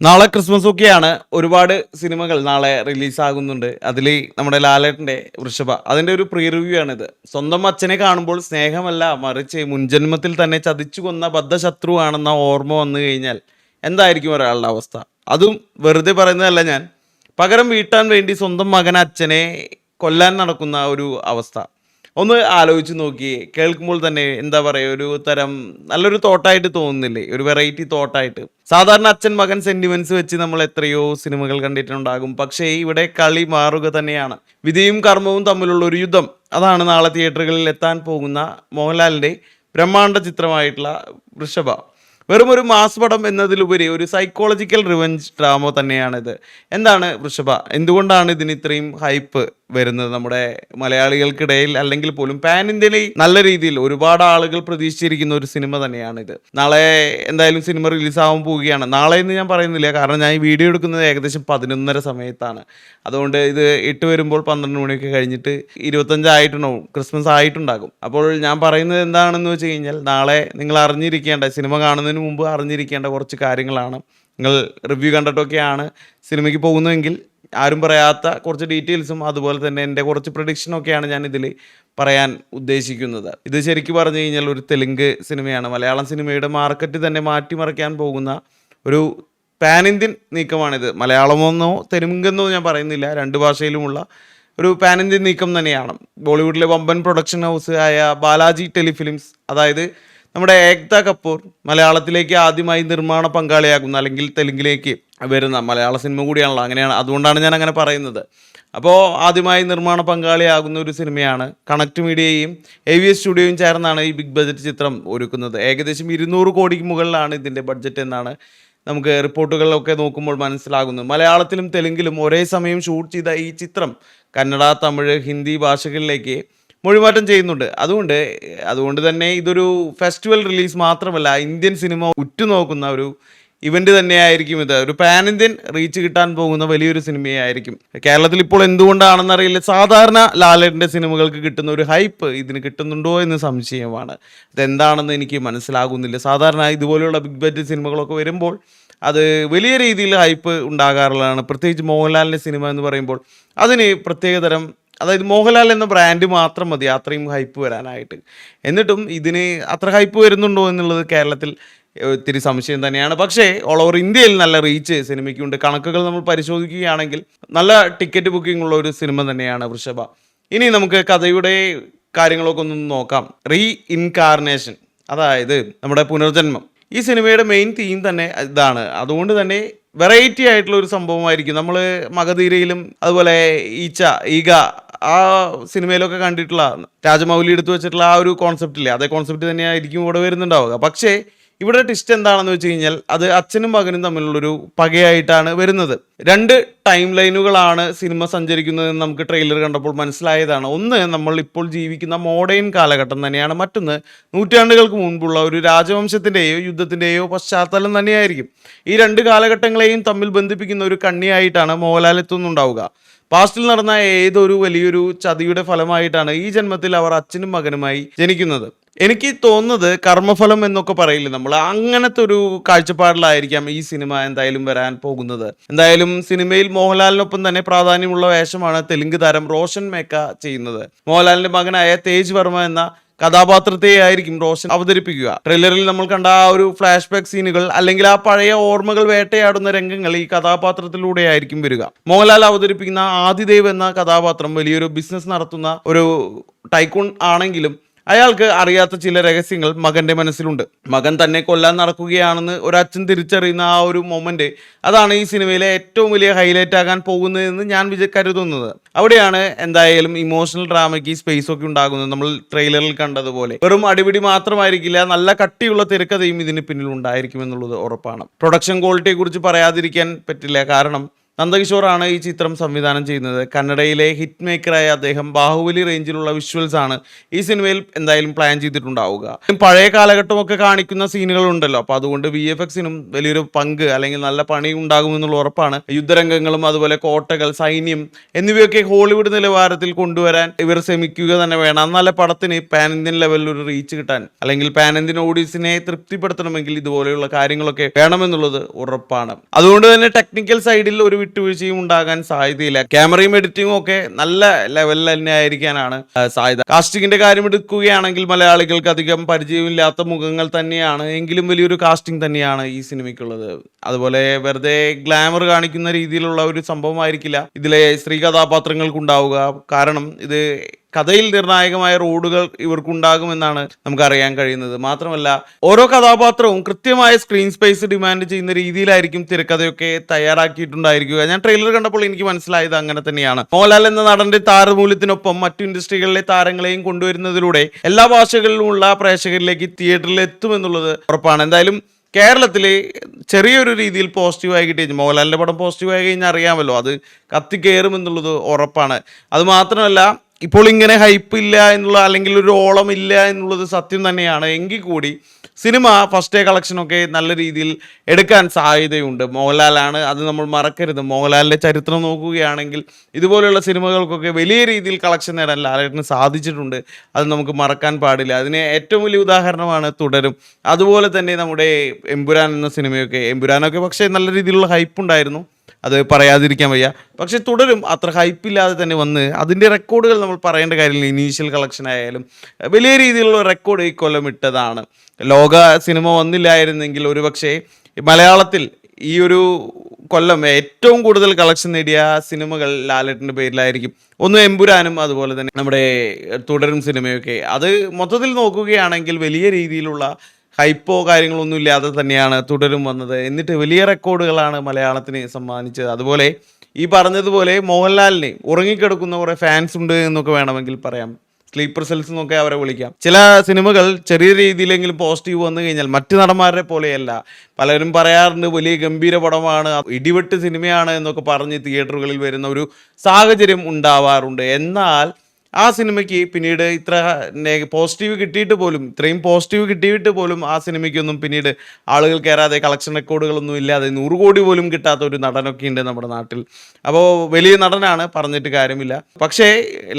നാളെ ക്രിസ്മസ് ഒക്കെയാണ്. ഒരുപാട് സിനിമകൾ നാളെ റിലീസാകുന്നുണ്ട്. അതിൽ നമ്മുടെ ലാലേട്ടൻ്റെ വൃഷഭ അതിൻ്റെ ഒരു പ്രീ റിവ്യൂ ആണിത്. സ്വന്തം അച്ഛനെ കാണുമ്പോൾ സ്നേഹമല്ല, മറിച്ച് മുൻജന്മത്തിൽ തന്നെ ചതിച്ചു കൊന്ന ബദ്ധശത്രുവാണെന്ന ഓർമ്മ വന്നു കഴിഞ്ഞാൽ എന്തായിരിക്കും ഒരാളുടെ അവസ്ഥ? അതും വെറുതെ പറയുന്നതല്ല ഞാൻ. പകരം വീട്ടാൻ വേണ്ടി സ്വന്തം മകൻ അച്ഛനെ കൊല്ലാൻ നടക്കുന്ന ഒരു അവസ്ഥ. ഒന്ന് ആലോചിച്ച് നോക്കിയേ. കേൾക്കുമ്പോൾ തന്നെ എന്താ പറയുക, ഒരു തരം നല്ലൊരു തോട്ടായിട്ട് തോന്നുന്നില്ലേ? ഒരു വെറൈറ്റി തോട്ടായിട്ട്. സാധാരണ അച്ഛൻ മകൻ സെന്റിമെന്റ്സ് വെച്ച് നമ്മൾ എത്രയോ സിനിമകൾ കണ്ടിട്ടുണ്ടാകും. പക്ഷേ ഇവിടെ കളി മാറുക തന്നെയാണ്. വിധിയും കർമ്മവും തമ്മിലുള്ള ഒരു യുദ്ധം. അതാണ് നാളെ തിയേറ്ററുകളിൽ എത്താൻ പോകുന്ന മോഹൻലാലിന്റെ ബ്രഹ്മാണ്ഡ ചിത്രമായിട്ടുള്ള വൃഷഭ. വെറും ഒരു മാസ് പടം എന്നതിലുപരി ഒരു സൈക്കോളജിക്കൽ റിവെഞ്ച് ഡ്രാമ തന്നെയാണിത്. എന്താണ് വൃഷഭ? എന്തുകൊണ്ടാണ് ഇതിന് ഇത്രയും ഹൈപ്പ് വരുന്നത് നമ്മുടെ മലയാളികൾക്കിടയിൽ? അല്ലെങ്കിൽ പോലും പാൻ ഇന്ത്യയിൽ നല്ല രീതിയിൽ ഒരുപാട് ആളുകൾ പ്രതീക്ഷിച്ചിരിക്കുന്ന ഒരു സിനിമ തന്നെയാണിത്. നാളെ എന്തായാലും സിനിമ റിലീസാവാൻ പോവുകയാണ്. നാളെ എന്ന് ഞാൻ പറയുന്നില്ല, കാരണം ഞാൻ ഈ വീഡിയോ എടുക്കുന്നത് ഏകദേശം 11:30 സമയത്താണ്. അതുകൊണ്ട് ഇത് ഇട്ട് വരുമ്പോൾ 12 മണിയൊക്കെ കഴിഞ്ഞിട്ട് 25 ആയിട്ടുണ്ടാവും, ക്രിസ്മസ് ആയിട്ടുണ്ടാകും. അപ്പോൾ ഞാൻ പറയുന്നത് എന്താണെന്ന് വെച്ച് കഴിഞ്ഞാൽ, നാളെ നിങ്ങൾ അറിഞ്ഞിരിക്കേണ്ട, സിനിമ കാണുന്നതിന് മുമ്പ് അറിഞ്ഞിരിക്കേണ്ട കുറച്ച് കാര്യങ്ങളാണ്. നിങ്ങൾ റിവ്യൂ കണ്ടിട്ടൊക്കെയാണ് സിനിമയ്ക്ക് പോകുന്നതെങ്കിൽ ആരും പറയാത്ത കുറച്ച് ഡീറ്റെയിൽസും അതുപോലെ തന്നെ എൻ്റെ കുറച്ച് പ്രഡിക്ഷനൊക്കെയാണ് ഞാൻ ഇതിൽ പറയാൻ ഉദ്ദേശിക്കുന്നത്. ഇത് ശരിക്കും പറഞ്ഞു കഴിഞ്ഞാൽ ഒരു തെലുങ്ക് സിനിമയാണ്. മലയാളം സിനിമയുടെ മാർക്കറ്റ് തന്നെ മാറ്റിമറിക്കാൻ പോകുന്ന ഒരു പാൻ ഇന്ത്യൻ നീക്കമാണിത്. മലയാളമെന്നോ തെലുങ്കെന്നോ ഞാൻ പറയുന്നില്ല, രണ്ട് ഭാഷയിലുമുള്ള ഒരു പാൻ ഇന്ത്യൻ നീക്കം തന്നെയാണ്. ബോളിവുഡിലെ വമ്പൻ പ്രൊഡക്ഷൻ ഹൗസ് ആയ ബാലാജി ടെലിഫിലിംസ്, അതായത് നമ്മുടെ ഏക്ത കപൂർ മലയാളത്തിലേക്ക് ആദ്യമായി നിർമ്മാണ പങ്കാളിയാകുന്ന, അല്ലെങ്കിൽ തെലുങ്കിലേക്ക് വരുന്ന മലയാള സിനിമ കൂടിയാണല്ലോ, അങ്ങനെയാണ്, അതുകൊണ്ടാണ് ഞാൻ അങ്ങനെ പറയുന്നത്. അപ്പോൾ ആദ്യമായി നിർമ്മാണ പങ്കാളിയാകുന്ന ഒരു സിനിമയാണ്. കണക്ട് മീഡിയയും AVS സ്റ്റുഡിയോയും ചേർന്നാണ് ഈ ബിഗ് ബഡ്ജറ്റ് ചിത്രം ഒരുക്കുന്നത്. ഏകദേശം 200 കോടിക്ക് മുകളിലാണ് ഇതിൻ്റെ ബഡ്ജറ്റ് എന്നാണ് നമുക്ക് റിപ്പോർട്ടുകളിലൊക്കെ നോക്കുമ്പോൾ മനസ്സിലാകുന്നത്. മലയാളത്തിലും തെലുങ്കിലും ഒരേ സമയം ഷൂട്ട് ചെയ്ത ഈ ചിത്രം കന്നഡ, തമിഴ്, ഹിന്ദി ഭാഷകളിലേക്ക് മൊഴിമാറ്റം ചെയ്യുന്നുണ്ട്. അതുകൊണ്ട് തന്നെ ഇതൊരു ഫെസ്റ്റിവൽ റിലീസ് മാത്രമല്ല, ഇന്ത്യൻ സിനിമ ഉറ്റുനോക്കുന്ന ഒരു ഇവന്റ് തന്നെയായിരിക്കും ഇത്. ഒരു പാൻ ഇന്ത്യൻ റീച്ച് കിട്ടാൻ പോകുന്ന വലിയൊരു സിനിമയായിരിക്കും. കേരളത്തിൽ ഇപ്പോൾ എന്തുകൊണ്ടാണെന്നറിയില്ല, സാധാരണ ലാലേട്ടൻ്റെ സിനിമകൾക്ക് കിട്ടുന്ന ഒരു ഹൈപ്പ് ഇതിന് കിട്ടുന്നുണ്ടോ എന്ന് സംശയമാണ്. അതെന്താണെന്ന് എനിക്ക് മനസ്സിലാകുന്നില്ല. സാധാരണ ഇതുപോലെയുള്ള ബിഗ് ബഡ്ജറ്റ് സിനിമകളൊക്കെ വരുമ്പോൾ അത് വലിയ രീതിയിൽ ഹൈപ്പ് ഉണ്ടാകാറുള്ളതാണ്. പ്രത്യേകിച്ച് മോഹൻലാലിൻ്റെ സിനിമ എന്ന് പറയുമ്പോൾ അതിന് പ്രത്യേകതരം, അതായത് മോഹൻലാൽ എന്ന ബ്രാൻഡ് മാത്രം മതി അത്രയും ഹൈപ്പ് വരാനായിട്ട്. എന്നിട്ടും ഇതിന് അത്ര ഹൈപ്പ് വരുന്നുണ്ടോ എന്നുള്ളത് കേരളത്തിൽ ഒത്തിരി സംശയം തന്നെയാണ്. പക്ഷേ ഓൾ ഓവർ ഇന്ത്യയിൽ നല്ല റീച്ച് സിനിമയ്ക്കുണ്ട്. കണക്കുകൾ നമ്മൾ പരിശോധിക്കുകയാണെങ്കിൽ നല്ല ടിക്കറ്റ് ബുക്കിംഗ് ഉള്ള ഒരു സിനിമ തന്നെയാണ് വൃഷഭ. ഇനി നമുക്ക് കഥയുടെ കാര്യങ്ങളൊക്കെ ഒന്ന് നോക്കാം. റീ ഇൻകാർനേഷൻ, അതായത് നമ്മുടെ പുനർജന്മം. ഈ സിനിമയുടെ മെയിൻ തീം തന്നെ ഇതാണ്. അതുകൊണ്ട് തന്നെ വെറൈറ്റി ആയിട്ടുള്ള ഒരു സംഭവമായിരിക്കും. നമ്മൾ മഗധീരയിലും അതുപോലെ ഈഗ ആ സിനിമയിലൊക്കെ കണ്ടിട്ടുള്ള രാജമൗലി എടുത്തു വെച്ചിട്ടുള്ള ആ ഒരു കോൺസെപ്റ്റില്ലേ, അതേ കോൺസെപ്റ്റ് തന്നെയായിരിക്കും ഇവിടെ വരുന്നുണ്ടാവുക. പക്ഷേ ഇവിടെ ട്വിസ്റ്റ് എന്താണെന്ന് വെച്ച് കഴിഞ്ഞാൽ, അത് അച്ഛനും മകനും തമ്മിലുള്ളൊരു പകയായിട്ടാണ് വരുന്നത്. രണ്ട് ടൈം ലൈനുകളാണ് സിനിമ സഞ്ചരിക്കുന്നതെന്ന് നമുക്ക് ട്രെയിലർ കണ്ടപ്പോൾ മനസ്സിലായതാണ്. ഒന്ന്, നമ്മൾ ഇപ്പോൾ ജീവിക്കുന്ന മോഡേൺ കാലഘട്ടം തന്നെയാണ്. മറ്റൊന്ന്, നൂറ്റാണ്ടുകൾക്ക് മുൻപുള്ള ഒരു രാജവംശത്തിൻ്റെയോ യുദ്ധത്തിൻ്റെയോ പശ്ചാത്തലം തന്നെയായിരിക്കും. ഈ രണ്ട് കാലഘട്ടങ്ങളെയും തമ്മിൽ ബന്ധിപ്പിക്കുന്ന ഒരു കണ്ണിയായിട്ടാണ് മോഹൻലാൽ എത്തുന്നുണ്ടാവുക. പാസ്റ്റിൽ നടന്ന ഏതൊരു വലിയൊരു ചതിയുടെ ഫലമായിട്ടാണ് ഈ ജന്മത്തിൽ അവർ അച്ഛനും മകനുമായി ജനിക്കുന്നത്. എനിക്ക് തോന്നുന്നത് കർമ്മഫലം എന്നൊക്കെ പറയില്ലേ നമ്മൾ, അങ്ങനത്തെ ഒരു കാഴ്ചപ്പാടിലായിരിക്കാം ഈ സിനിമ എന്തായാലും വരാൻ പോകുന്നത്. എന്തായാലും സിനിമയിൽ മോഹൻലാലിനൊപ്പം തന്നെ പ്രാധാന്യമുള്ള വേഷമാണ് തെലുങ്ക് താരം റോഷൻ മേക്ക ചെയ്യുന്നത്. മോഹൻലാലിന്റെ മകനായ തേജ് വർമ്മ എന്ന കഥാപാത്രത്തെ ആയിരിക്കും റോഷൻ അവതരിപ്പിക്കുക. ട്രെയിലറിൽ നമ്മൾ കണ്ട ആ ഒരു ഫ്ലാഷ് ബാക്ക് സീനുകൾ, അല്ലെങ്കിൽ ആ പഴയ ഓർമ്മകൾ വേട്ടയാടുന്ന രംഗങ്ങൾ ഈ കഥാപാത്രത്തിലൂടെ ആയിരിക്കും വരിക. മോഹൻലാൽ അവതരിപ്പിക്കുന്ന ആദിദേവ് എന്ന കഥാപാത്രം വലിയൊരു ബിസിനസ് നടത്തുന്ന ഒരു ടൈക്കൂൺ ആണെങ്കിലും അയാൾക്ക് അറിയാത്ത ചില രഹസ്യങ്ങൾ മകന്റെ മനസ്സിലുണ്ട്. മകൻ തന്നെ കൊല്ലാൻ നടക്കുകയാണെന്ന് ഒരച്ഛൻ തിരിച്ചറിയുന്ന ആ ഒരു മൊമെന്റ്, അതാണ് ഈ സിനിമയിലെ ഏറ്റവും വലിയ ഹൈലൈറ്റ് ആകാൻ പോകുന്നതെന്ന് ഞാൻ കരുതുന്നത്. അവിടെയാണ് എന്തായാലും ഇമോഷണൽ ഡ്രാമയ്ക്ക് സ്പേസ് ഒക്കെ ഉണ്ടാകുന്നത്. നമ്മൾ ട്രെയിലറിൽ കണ്ടതുപോലെ വെറും അടിപിടി മാത്രമായിരിക്കില്ല, നല്ല കട്ടിയുള്ള തിരക്കഥയും ഇതിന് പിന്നിൽ ഉണ്ടായിരിക്കും എന്നുള്ളത് ഉറപ്പാണ്. പ്രൊഡക്ഷൻ ക്വാളിറ്റിയെ കുറിച്ച് പറയാതിരിക്കാൻ പറ്റില്ല. കാരണം നന്ദകിഷോറാണ് ഈ ചിത്രം സംവിധാനം ചെയ്യുന്നത്. കന്നഡയിലെ ഹിറ്റ് മേക്കറായ അദ്ദേഹം ബാഹുബലി റേഞ്ചിലുള്ള വിഷ്വൽസ് ആണ് ഈ സിനിമയിൽ എന്തായാലും പ്ലാൻ ചെയ്തിട്ടുണ്ടാവുക. പഴയ കാലഘട്ടമൊക്കെ കാണിക്കുന്ന സീനുകളുണ്ടല്ലോ, അപ്പോൾ അതുകൊണ്ട് VFXനും വലിയൊരു പങ്ക് അല്ലെങ്കിൽ നല്ല പണി ഉണ്ടാകുമെന്നുള്ള ഉറപ്പാണ്. യുദ്ധരംഗങ്ങളും അതുപോലെ കോട്ടകൾ, സൈന്യം എന്നിവയൊക്കെ ഹോളിവുഡ് നിലവാരത്തിൽ കൊണ്ടുവരാൻ ഇവർ ശ്രമിക്കുക തന്നെ വേണം. എന്നാലേ പടത്തിന് പാൻ ഇന്ത്യൻ ലെവലിൽ ഒരു റീച്ച് കിട്ടാൻ അല്ലെങ്കിൽ പാൻ ഇന്ത്യൻ ഓഡിയൻസിനെ തൃപ്തിപ്പെടുത്തണമെങ്കിൽ ഇതുപോലെയുള്ള കാര്യങ്ങളൊക്കെ വേണമെന്നുള്ളത് ഉറപ്പാണ്. അതുകൊണ്ട് തന്നെ ടെക്നിക്കൽ സൈഡിൽ ഒരു വിട്ടുവീഴ്ചയും ഉണ്ടാകാൻ സാധ്യതയില്ല. ക്യാമറയും എഡിറ്റിംഗും ഒക്കെ നല്ല ലെവലിൽ തന്നെ ആയിരിക്കാനാണ് സാധ്യത. കാസ്റ്റിംഗിന്റെ കാര്യം എടുക്കുകയാണെങ്കിൽ മലയാളികൾക്ക് അധികം പരിചയമില്ലാത്ത മുഖങ്ങൾ തന്നെയാണ്, എങ്കിലും വലിയൊരു കാസ്റ്റിംഗ് തന്നെയാണ് ഈ സിനിമയ്ക്കുള്ളത്. അതുപോലെ വെറുതെ ഗ്ലാമർ കാണിക്കുന്ന രീതിയിലുള്ള ഒരു സംഭവമായിരിക്കില്ല ഇതിലെ സ്ത്രീ കഥാപാത്രങ്ങൾക്കുണ്ടാവുക. കാരണം ഇത് കഥയിൽ നിർണായകമായ റോഡുകൾ ഇവർക്കുണ്ടാകുമെന്നാണ് നമുക്ക് അറിയാൻ കഴിയുന്നത്. മാത്രമല്ല ഓരോ കഥാപാത്രവും കൃത്യമായ സ്ക്രീൻ സ്പേസ് ഡിമാൻഡ് ചെയ്യുന്ന രീതിയിലായിരിക്കും തിരക്കഥയൊക്കെ തയ്യാറാക്കിയിട്ടുണ്ടായിരിക്കുക. ഞാൻ ട്രെയിലർ കണ്ടപ്പോൾ എനിക്ക് മനസ്സിലായത് അങ്ങനെ തന്നെയാണ്. മോഹൻലാൽ എന്ന നടന്റെ താരമൂല്യത്തിനൊപ്പം മറ്റു ഇൻഡസ്ട്രികളിലെ താരങ്ങളെയും കൊണ്ടുവരുന്നതിലൂടെ എല്ലാ ഭാഷകളിലുമുള്ള പ്രേക്ഷകരിലേക്ക് തിയേറ്ററിൽ എത്തുമെന്നുള്ളത് ഉറപ്പാണ്. എന്തായാലും കേരളത്തിൽ ചെറിയൊരു രീതിയിൽ പോസിറ്റീവായി കിട്ടി മോഹൻലാലിൻ്റെ പടം പോസിറ്റീവായി കഴിഞ്ഞാൽ അറിയാമല്ലോ, അത് കത്തിക്കയറുമെന്നുള്ളത് ഉറപ്പാണ്. അത് മാത്രമല്ല ഇപ്പോൾ ഇങ്ങനെ ഹൈപ്പ് ഇല്ല എന്നുള്ള അല്ലെങ്കിൽ ഒരു ഓളം ഇല്ല എന്നുള്ളത് സത്യം തന്നെയാണ്. എങ്കിൽ കൂടി സിനിമ ഫസ്റ്റ് ഡേ കളക്ഷനൊക്കെ നല്ല രീതിയിൽ എടുക്കാൻ സാധ്യതയുണ്ട്. മോഹൻലാലാണ്, അത് നമ്മൾ മറക്കരുത്. മോഹൻലാലിൻ്റെ ചരിത്രം നോക്കുകയാണെങ്കിൽ ഇതുപോലെയുള്ള സിനിമകൾക്കൊക്കെ വലിയ രീതിയിൽ കളക്ഷൻ നേടാൻ ലാലേട്ടന് സാധിച്ചിട്ടുണ്ട്. അത് നമുക്ക് മറക്കാൻ പാടില്ല. അതിന് ഏറ്റവും വലിയ ഉദാഹരണമാണ് തുടരും. അതുപോലെ തന്നെ നമ്മുടെ എമ്പുരാൻ എന്ന സിനിമയൊക്കെ, എമ്പുരാനൊക്കെ പക്ഷേ നല്ല രീതിയിലുള്ള ഹൈപ്പ് ഉണ്ടായിരുന്നു, അത് പറയാതിരിക്കാൻ വയ്യ. പക്ഷെ തുടരും അത്ര ഹൈപ്പില്ലാതെ തന്നെ വന്ന് അതിൻ്റെ റെക്കോർഡുകൾ നമ്മൾ പറയേണ്ട കാര്യമില്ല. ഇനീഷ്യൽ കളക്ഷൻ ആയാലും വലിയ രീതിയിലുള്ള റെക്കോർഡ് ഈ കൊല്ലം ഇട്ടതാണ്. ലോക സിനിമ വന്നില്ലായിരുന്നെങ്കിൽ ഒരുപക്ഷെ മലയാളത്തിൽ ഈ ഒരു കൊല്ലം ഏറ്റവും കൂടുതൽ കളക്ഷൻ നേടിയ സിനിമകൾ ലാലേട്ടൻ്റെ പേരിലായിരിക്കും. ഒന്ന് എമ്പുരാനും അതുപോലെ തന്നെ നമ്മുടെ തുടരും സിനിമയൊക്കെ. അത് മൊത്തത്തിൽ നോക്കുകയാണെങ്കിൽ വലിയ രീതിയിലുള്ള ഹൈപ്പോ കാര്യങ്ങളൊന്നും ഇല്ലാതെ തന്നെയാണ് തുടരും വന്നത്. എന്നിട്ട് വലിയ റെക്കോർഡുകളാണ് മലയാളത്തിന് സമ്മാനിച്ചത്. അതുപോലെ ഈ പറഞ്ഞതുപോലെ മോഹൻലാലിന് ഉറങ്ങിക്കിടക്കുന്ന കുറേ ഫാൻസ് ഉണ്ട് എന്നൊക്കെ വേണമെങ്കിൽ പറയാം. സ്ലീപ്പർ സെൽസ് എന്നൊക്കെ അവരെ വിളിക്കാം. ചില സിനിമകൾ ചെറിയ രീതിയിലെങ്കിലും പോസിറ്റീവ് വന്നു കഴിഞ്ഞാൽ മറ്റു നടന്മാരെ പോലെയല്ല. പലരും പറയാറുണ്ട് വലിയ ഗംഭീര പടമാണ്, ഇടിവെട്ട് സിനിമയാണ് എന്നൊക്കെ പറഞ്ഞ് തിയേറ്ററുകളിൽ വരുന്ന ഒരു സാഹചര്യം ഉണ്ടാവാറുണ്ട്. എന്നാൽ ആ സിനിമയ്ക്ക് പിന്നീട് പോസിറ്റീവ് കിട്ടിയിട്ട് പോലും, ഇത്രയും പോസിറ്റീവ് കിട്ടിയിട്ട് പോലും ആ സിനിമയ്ക്കൊന്നും പിന്നീട് ആളുകൾ കയറാതെ കളക്ഷൻ റെക്കോർഡുകളൊന്നും ഇല്ലാതെ 100 കോടി പോലും കിട്ടാത്ത ഒരു നടനൊക്കെ ഉണ്ട് നമ്മുടെ നാട്ടിൽ. അപ്പോൾ വലിയ നടനാണ്, പറഞ്ഞിട്ട് കാര്യമില്ല. പക്ഷേ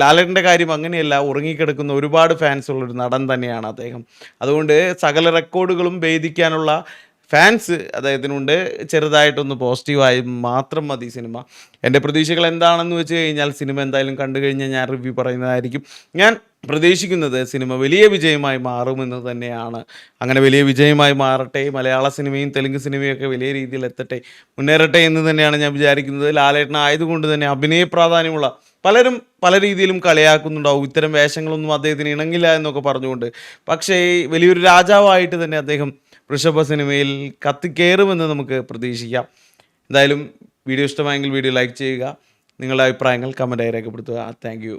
ലാലേട്ടൻ്റെ കാര്യം അങ്ങനെയല്ല, ഉറങ്ങിക്കിടക്കുന്ന ഒരുപാട് ഫാൻസ് ഉള്ളൊരു നടൻ തന്നെയാണ് അദ്ദേഹം. അതുകൊണ്ട് സകല റെക്കോർഡുകളും ഭേദിക്കാനുള്ള ഫാൻസ് അദ്ദേഹത്തിനുണ്ട്. ചെറുതായിട്ടൊന്ന് പോസിറ്റീവായി മാത്രം മതി സിനിമ. എൻ്റെ പ്രതീക്ഷകൾ എന്താണെന്ന് വെച്ച് കഴിഞ്ഞാൽ സിനിമ എന്തായാലും കണ്ടു കഴിഞ്ഞാൽ ഞാൻ റിവ്യൂ പറയുന്നതായിരിക്കും. ഞാൻ പ്രതീക്ഷിക്കുന്നത് സിനിമ വലിയ വിജയമായി മാറുമെന്ന് തന്നെയാണ്. അങ്ങനെ വലിയ വിജയമായി മാറട്ടെ, മലയാള സിനിമയും തെലുങ്ക് സിനിമയൊക്കെ വലിയ രീതിയിൽ എത്തട്ടെ, മുന്നേറട്ടെ എന്ന് തന്നെയാണ് ഞാൻ വിചാരിക്കുന്നത്. ലാലേട്ടനായതുകൊണ്ട് തന്നെ അഭിനയ പ്രാധാന്യമുള്ള പലരും പല രീതിയിലും കളിയാക്കുന്നുണ്ടാവും, ഇത്തരം വേഷങ്ങളൊന്നും അദ്ദേഹത്തിന് ഇണങ്ങില്ല എന്നൊക്കെ പറഞ്ഞുകൊണ്ട്. പക്ഷേ വലിയൊരു രാജാവായിട്ട് തന്നെ അദ്ദേഹം വൃഷഭ സിനിമയിൽ കത്തിക്കയറുമെന്ന് നമുക്ക് പ്രതീക്ഷിക്കാം. എന്തായാലും വീഡിയോ ഇഷ്ടമായെങ്കിൽ വീഡിയോ ലൈക്ക് ചെയ്യുക, നിങ്ങളുടെ അഭിപ്രായങ്ങൾ കമൻറ്റായി രേഖപ്പെടുത്തുക. Thank you.